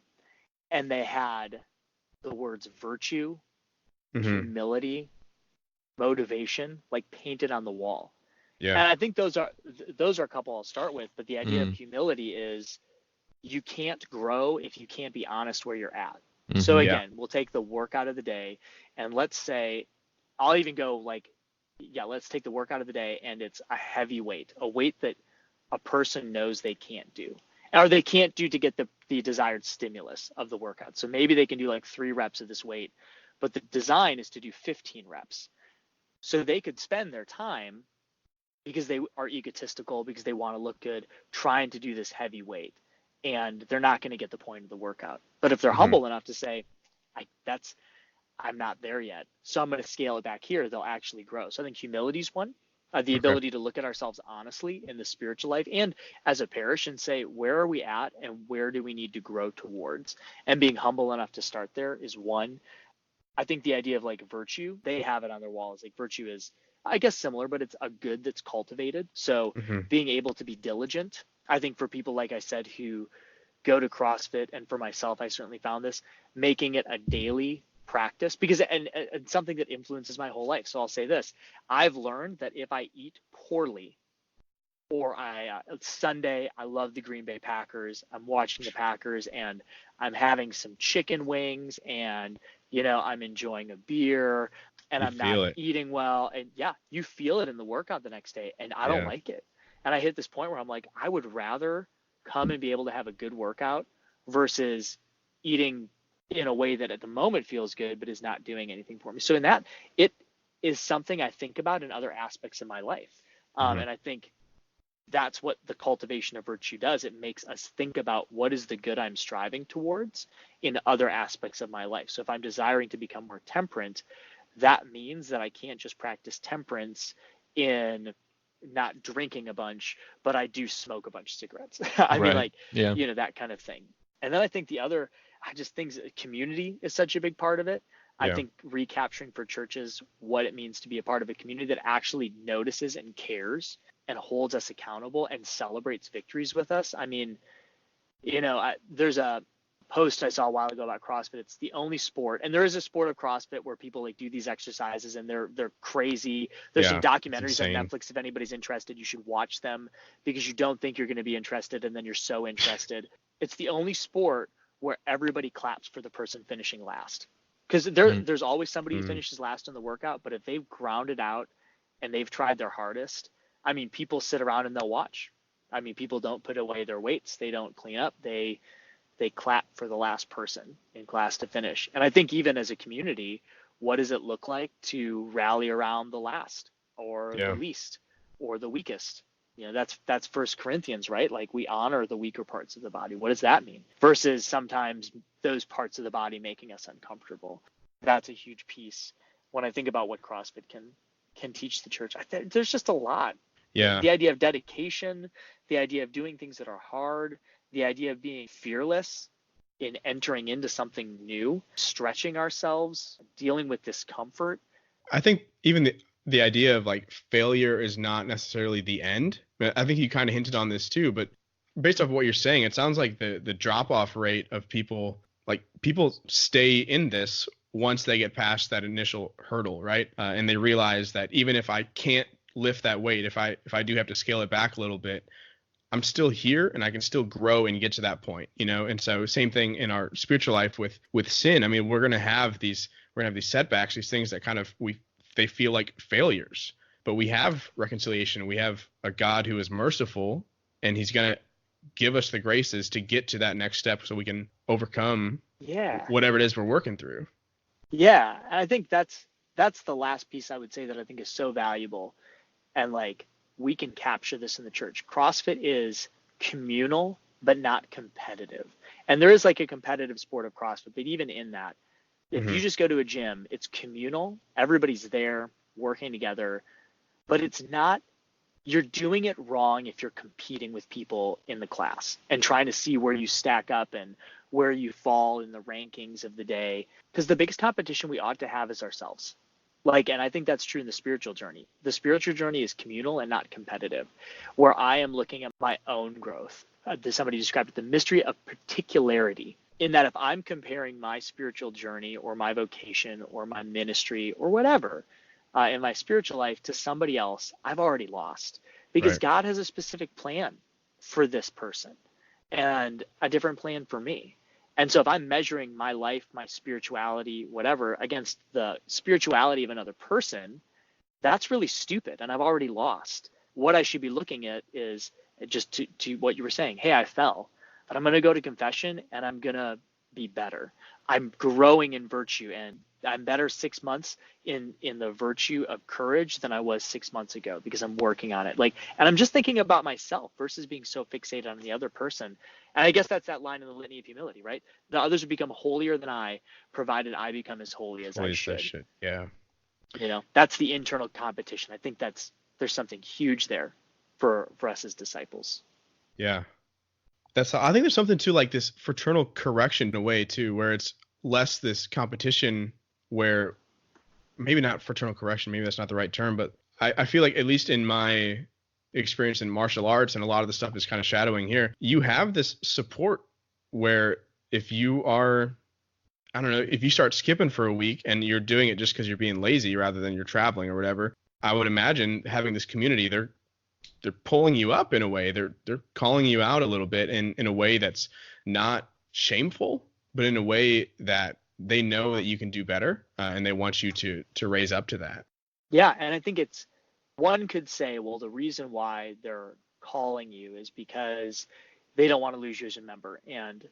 and they had the words virtue, humility, motivation painted on the wall. Yeah. And I think those are a couple I'll start with, but the idea of humility is you can't grow if you can't be honest where you're at. So Mm-hmm. again, we'll take the workout of the day, and let's say, I'll even go like, yeah, let's take the workout of the day and it's a heavy weight, a weight that a person knows they can't do, or they can't do to get the desired stimulus of the workout. So maybe they can do like 3 reps of this weight, but the design is to do 15 reps. So they could spend their time, because they are egotistical, because they want to look good, trying to do this heavy weight, and they're not going to get the point of the workout. But if they're humble enough to say, I'm not there yet, so I'm going to scale it back here, they'll actually grow. So I think humility is one, the ability to look at ourselves honestly in the spiritual life and as a parish and say, where are we at and where do we need to grow towards? And being humble enough to start there is one. I think the idea of like virtue, they have it on their walls. Like virtue is, I guess, similar, but it's a good that's cultivated. So being able to be diligent, I think for people, like I said, who go to CrossFit, and for myself, I certainly found this, making it a daily practice, because and something that influences my whole life. So I'll say this, I've learned that if I eat poorly, or Sunday, I love the Green Bay Packers, I'm watching the Packers and I'm having some chicken wings and I'm enjoying a beer and I'm not eating well, and yeah, you feel it in the workout the next day, and I don't like it. And I hit this point where I'm like, I would rather come and be able to have a good workout versus eating in a way that at the moment feels good but is not doing anything for me. So in that, it is something I think about in other aspects of my life. And I think that's what the cultivation of virtue does. It makes us think about what is the good I'm striving towards in other aspects of my life. So if I'm desiring to become more temperate, that means that I can't just practice temperance in not drinking a bunch, but I do smoke a bunch of cigarettes. I mean, like, that kind of thing. And then I think the other, community is such a big part of it. I think recapturing for churches what it means to be a part of a community that actually notices and cares and holds us accountable and celebrates victories with us. I mean, there's a post I saw a while ago about CrossFit. It's the only sport, and there is a sport of CrossFit where people like do these exercises and they're crazy. There's some documentaries on Netflix. If anybody's interested, you should watch them, because you don't think you're going to be interested and then you're so interested. It's the only sport where everybody claps for the person finishing last, because there's always somebody who finishes last in the workout, but if they've grounded out and they've tried their hardest, I mean, people sit around and they'll watch. I mean, people don't put away their weights, they don't clean up, they clap for the last person in class to finish. And I think even as a community, what does it look like to rally around the last or the least or the weakest? That's First Corinthians, right? Like, we honor the weaker parts of the body. What does that mean? Versus sometimes those parts of the body making us uncomfortable. That's a huge piece when I think about what CrossFit can teach the church. There's just a lot. Yeah. The idea of dedication, the idea of doing things that are hard, the idea of being fearless in entering into something new, stretching ourselves, dealing with discomfort. I think even the idea of like failure is not necessarily the end. I think you kind of hinted on this too, but based off what you're saying, it sounds like the drop off rate of people stay in this once they get past that initial hurdle, right? And they realize that even if I can't lift that weight, if I do have to scale it back a little bit, I'm still here and I can still grow and get to that point, And so same thing in our spiritual life with sin. I mean, we're going to have these setbacks, these things that kind of they feel like failures, but we have reconciliation. We have a God who is merciful, and he's going to give us the graces to get to that next step so we can overcome whatever it is we're working through. Yeah. And I think that's the last piece I would say that I think is so valuable. And like, we can capture this in the church. CrossFit is communal, but not competitive. And there is like a competitive sport of CrossFit, but even in that, if you just go to a gym, it's communal. Everybody's there working together, but it's not, you're doing it wrong if you're competing with people in the class and trying to see where you stack up and where you fall in the rankings of the day. Because the biggest competition we ought to have is ourselves. And I think that's true in the spiritual journey. The spiritual journey is communal and not competitive, where I am looking at my own growth. Somebody described it, the mystery of particularity, in that if I'm comparing my spiritual journey or my vocation or my ministry or whatever in my spiritual life to somebody else, I've already lost, because God has a specific plan for this person and a different plan for me. And so if I'm measuring my life, my spirituality, whatever, against the spirituality of another person, that's really stupid, and I've already lost. What I should be looking at is just to what you were saying. Hey, I fell, but I'm going to go to confession and I'm going to be better. I'm growing in virtue, and I'm better 6 months in the virtue of courage than I was 6 months ago because I'm working on it. Like, and I'm just thinking about myself versus being so fixated on the other person. And I guess that's that line in the litany of humility, right? The others will become holier than I, provided I become as holy as I should. Yeah. You know, that's the internal competition. I think there's something huge there for us as disciples. Yeah. I think there's something to like this fraternal correction in a way too, where it's less this competition, where maybe not fraternal correction, maybe that's not the right term, but I feel like, at least in my experience in martial arts, and a lot of the stuff is kind of shadowing here, you have this support where if you are, I don't know, if you start skipping for a week and you're doing it just because you're being lazy rather than you're traveling or whatever, I would imagine having this community, they're pulling you up in a way. They're calling you out a little bit in a way that's not shameful, but in a way that they know that you can do better, and they want you to raise up to that. Yeah, and I think one could say, well, the reason why they're calling you is because they don't want to lose you as a member, and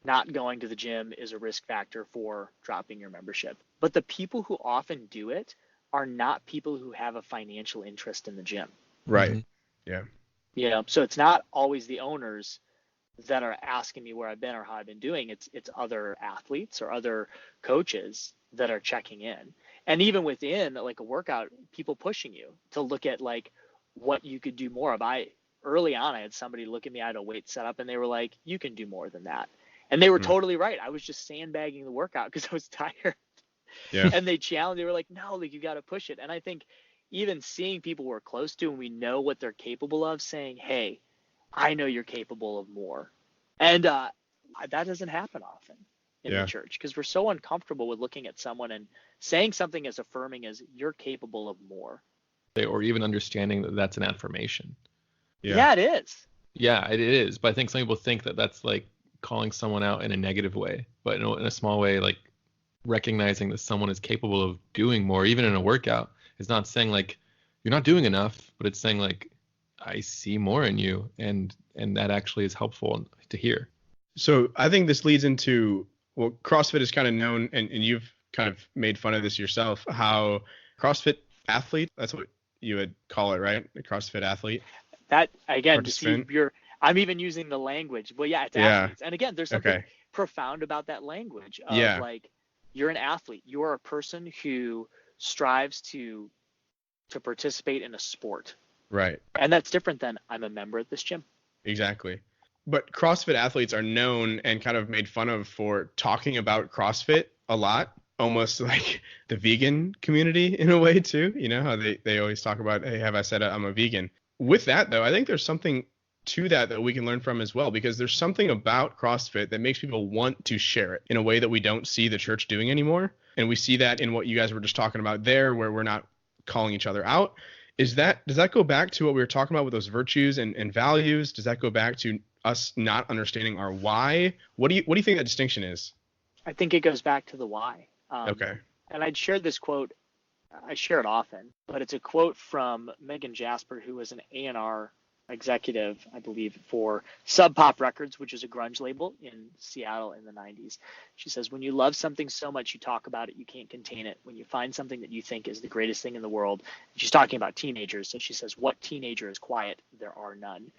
not going to the gym is a risk factor for dropping your membership. But the people who often do it are not people who have a financial interest in the gym. Right. Mm-hmm. Yeah. You know, so it's not always the owners that are asking me where I've been or how I've been doing. It's other athletes or other coaches that are checking in. And even within like a workout, people pushing you to look at like what you could do more of. Early on, I had somebody look at me, I had a weight set up, and they were like, you can do more than that. And they were totally right. I was just sandbagging the workout because I was tired. Yeah. And they were like, no, like you got to push it. And I think even seeing people we're close to and we know what they're capable of, saying, hey, I know you're capable of more. And that doesn't happen often in the church, because we're so uncomfortable with looking at someone and saying something as affirming as you're capable of more. Or even understanding that that's an affirmation. Yeah, it is. Yeah, it is. But I think some people think that that's like calling someone out in a negative way, but in a small way, like recognizing that someone is capable of doing more, even in a workout. It's not saying like you're not doing enough, but it's saying like I see more in you, and that actually is helpful to hear. So I think this leads into, well, CrossFit is kind of known, and you've kind of made fun of this yourself, how CrossFit athlete, that's what you would call it, right? The CrossFit athlete. That, again, to see I'm even using the language. Well, yeah, it's athletes. And again, there's something profound about that language of like, you're an athlete. You are a person who strives to participate in a sport. Right. And that's different than I'm a member at this gym. Exactly. But CrossFit athletes are known and kind of made fun of for talking about CrossFit a lot, almost like the vegan community in a way too. You know how they always talk about, hey, have I said I'm a vegan? With that though, I think there's something to that we can learn from as well, because there's something about CrossFit that makes people want to share it in a way that we don't see the church doing anymore. And we see that in what you guys were just talking about there, where we're not calling each other out. Does that go back to what we were talking about with those virtues and values? Does that go back to us not understanding our why? What do you think that distinction is? I think it goes back to the why. Okay. And I'd shared this quote. I share it often, but it's a quote from Megan Jasper, who was an A&R executive, I believe, for Sub Pop Records, which is a grunge label in Seattle in the 90s. She says, when you love something so much you talk about it, you can't contain it. When you find something that you think is the greatest thing in the world, and she's talking about teenagers. So she says, what teenager is quiet? There are none.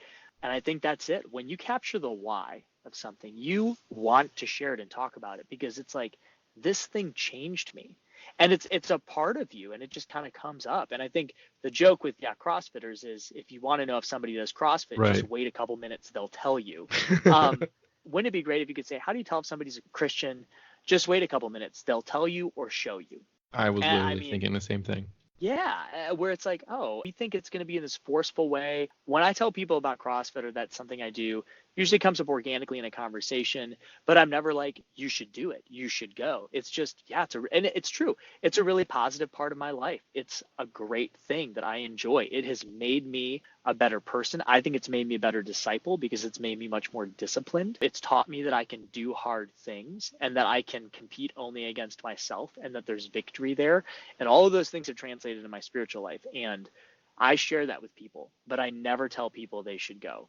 And I think that's it. When you capture the why of something, you want to share it and talk about it, because it's like, this thing changed me. And it's a part of you, and it just kind of comes up. And I think the joke with CrossFitters is, if you want to know if somebody does CrossFit, just wait a couple minutes, they'll tell you. Wouldn't it be great if you could say, how do you tell if somebody's a Christian? Just wait a couple minutes, they'll tell you or show you. I was literally thinking the same thing. Yeah, where it's like, oh, we think it's going to be in this forceful way. When I tell people about CrossFit, or that's something I do, Usually comes up organically in a conversation, but I'm never like, you should do it, you should go. It's just, yeah, and it's true. It's a really positive part of my life. It's a great thing that I enjoy. It has made me a better person. I think it's made me a better disciple because it's made me much more disciplined. It's taught me that I can do hard things and that I can compete only against myself and that there's victory there. And all of those things have translated in my spiritual life. And I share that with people, but I never tell people they should go.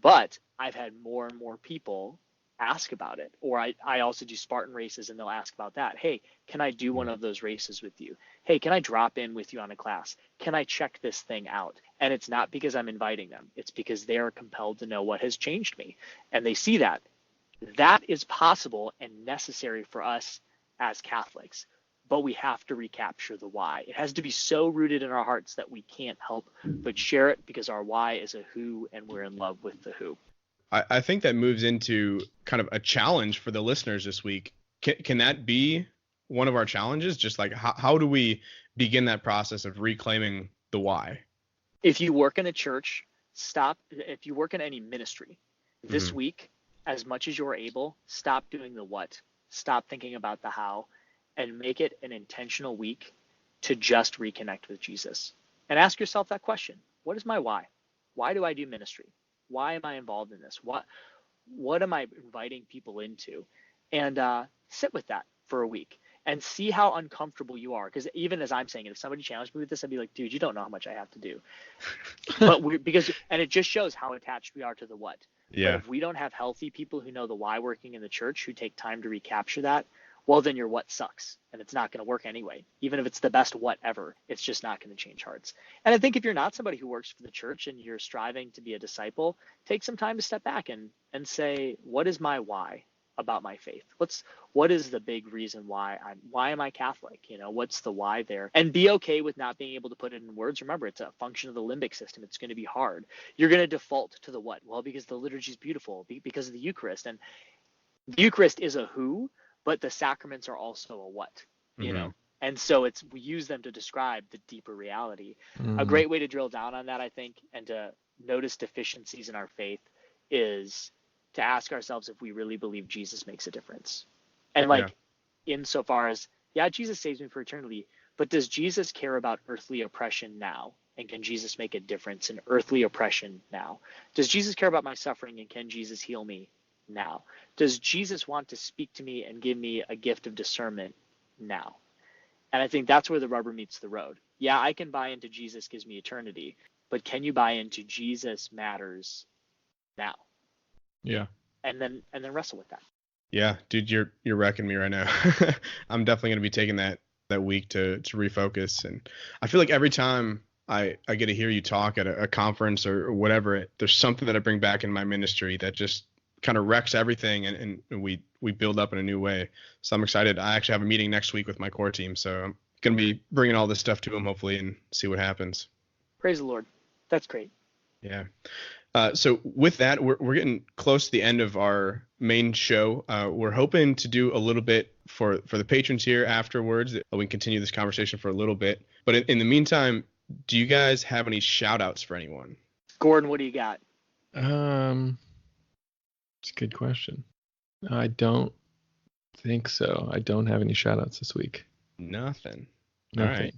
But I've had more and more people ask about it. Or I also do Spartan races and they'll ask about that. Hey, can I do one of those races with you? Hey, can I drop in with you on a class? Can I check this thing out? And it's not because I'm inviting them. It's because they are compelled to know what has changed me. And they see that. That is possible and necessary for us as Catholics. But we have to recapture the why. It has to be so rooted in our hearts that we can't help but share it because our why is a who and we're in love with the who. I think that moves into kind of a challenge for the listeners this week. Can that be one of our challenges? Just like how do we begin that process of reclaiming the why? If you work in a church, stop. If you work in any ministry this week, as much as you're able, stop doing the what. Stop thinking about the how. And make it an intentional week to just reconnect with Jesus. And ask yourself that question. What is my why? Why do I do ministry? Why am I involved in this? What am I inviting people into? And sit with that for a week and see how uncomfortable you are. Because even as I'm saying it, if somebody challenged me with this, I'd be like, dude, you don't know how much I have to do. And it just shows how attached we are to the what. Yeah. But if we don't have healthy people who know the why working in the church, who take time to recapture that, well, then your what sucks and it's not going to work anyway. Even if it's the best what ever, it's just not going to change hearts. And I think if you're not somebody who works for the church and you're striving to be a disciple, take some time to step back and say, what is my why about my faith? What is the big reason why am I Catholic? What's the why there? And be okay with not being able to put it in words. Remember, it's a function of the limbic system. It's going to be hard. You're going to default to the what? Well, because the liturgy is beautiful, because of the Eucharist. And the Eucharist is a who, but the sacraments are also a what, and so we use them to describe the deeper reality. A great way to drill down on that, I think, and to notice deficiencies in our faith is to ask ourselves if we really believe Jesus makes a difference. And insofar as, Jesus saves me for eternity, but does Jesus care about earthly oppression now? And can Jesus make a difference in earthly oppression now? Does Jesus care about my suffering, and can Jesus heal me now? Does Jesus want to speak to me and give me a gift of discernment now? And I think that's where the rubber meets the road. Yeah, I can buy into Jesus gives me eternity, but can you buy into Jesus matters now? Yeah. And then wrestle with that. Yeah, dude, you're wrecking me right now. I'm definitely gonna be taking that week to refocus, and I feel like every time I get to hear you talk at a conference or whatever, there's something that I bring back in my ministry that just kind of wrecks everything, and we build up in a new way. So I'm excited. I actually have a meeting next week with my core team, so I'm going to be bringing all this stuff to them hopefully and see what happens. Praise the Lord. That's great. Yeah. So with that, we're getting close to the end of our main show. We're hoping to do a little bit for the patrons here afterwards. We can continue this conversation for a little bit. But in the meantime, do you guys have any shout outs for anyone? Gordon, what do you got? It's a good question. I don't think so. I don't have any shout outs this week. Nothing. All right.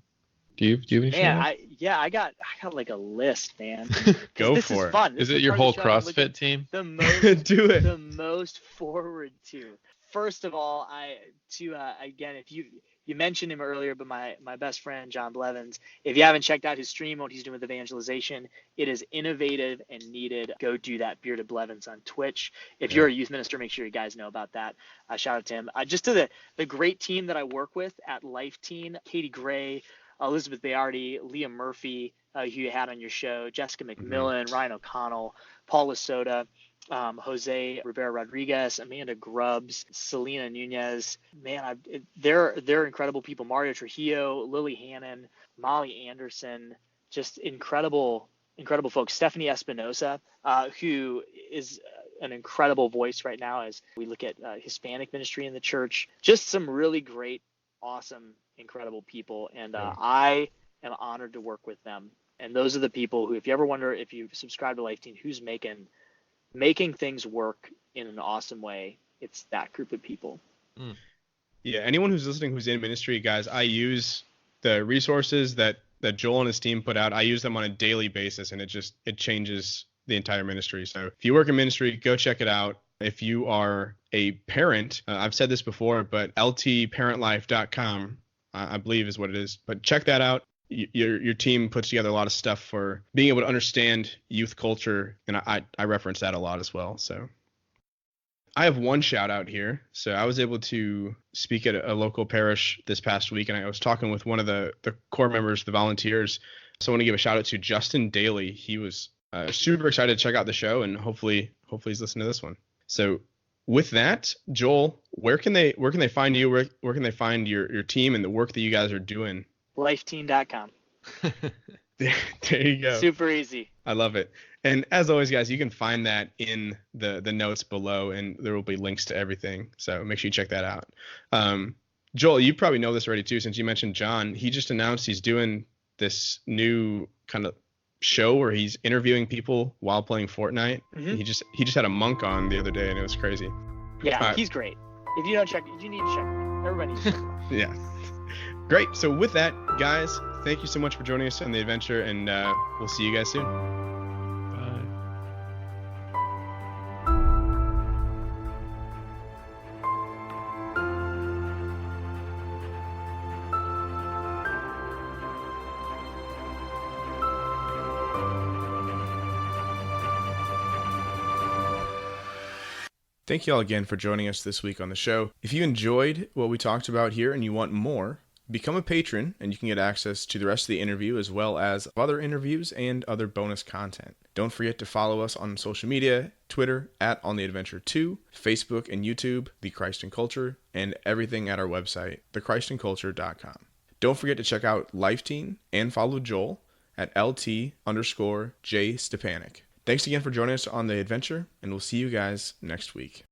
Do you have any shout outs? I got like a list, man. Go this for is it. fun. Is it your whole CrossFit team? The most do it. The most forward to. First of all, again, if you mentioned him earlier, but my best friend, John Blevins, if you haven't checked out his stream, what he's doing with evangelization, it is innovative and needed. Go do that. Bearded Blevins on Twitch. If you're a youth minister, make sure you guys know about that. Shout out to him. Just to the great team that I work with at Life Teen, Katie Gray, Elizabeth Bayardi, Leah Murphy, who you had on your show, Jessica McMillan, Ryan O'Connell, Paul Lasota, Jose Rivera Rodriguez, Amanda Grubbs, Selena Nunez. Man, they're incredible people. Mario Trujillo, Lily Hannon, Molly Anderson, just incredible folks. Stephanie Espinosa, who is an incredible voice right now as we look at Hispanic ministry in the church. Just some really great, awesome, incredible people. And I am honored to work with them. And those are the people who, if you ever wonder if you subscribe to Life Team, who's making making things work in an awesome way. It's that group of people. Yeah, anyone who's listening who's in ministry, guys, I use the resources that Joel and his team put out. I use them on a daily basis, and it changes the entire ministry. So if you work in ministry, go check it out. If you are a parent, I've said this before, but ltparentlife.com, I believe is what it is. But check that out. Your team puts together a lot of stuff for being able to understand youth culture, and I reference that a lot as well. So I have one shout out here. So I was able to speak at a local parish this past week, and I was talking with one of the core members, the volunteers. So I want to give a shout out to Justin Daly. He was super excited to check out the show, and hopefully he's listening to this one. So with that, Joel, where can they find you? Where can they find your team and the work that you guys are doing? Lifeteen.com. There you go. Super easy. I love it. And as always, guys, you can find that in the notes below, and there will be links to everything. So make sure you check that out. Joel, you probably know this already too, since you mentioned John. He just announced he's doing this new kind of show where he's interviewing people while playing Fortnite. Mm-hmm. He just had a monk on the other day, and it was crazy. Yeah, he's great. If you don't check, you need to check him out. Everybody needs to check him out. Yeah. Great. So with that, guys, thank you so much for joining us on the adventure, and we'll see you guys soon. Bye. Thank you all again for joining us this week on the show. If you enjoyed what we talked about here and you want more, become a patron and you can get access to the rest of the interview as well as other interviews and other bonus content. Don't forget to follow us on social media, Twitter @OnTheAdventure2, Facebook and YouTube, The Christ and Culture, and everything at our website, thechristandculture.com. Don't forget to check out Life Teen and follow Joel at @LT_J Stepanek. Thanks again for joining us on the adventure, and we'll see you guys next week.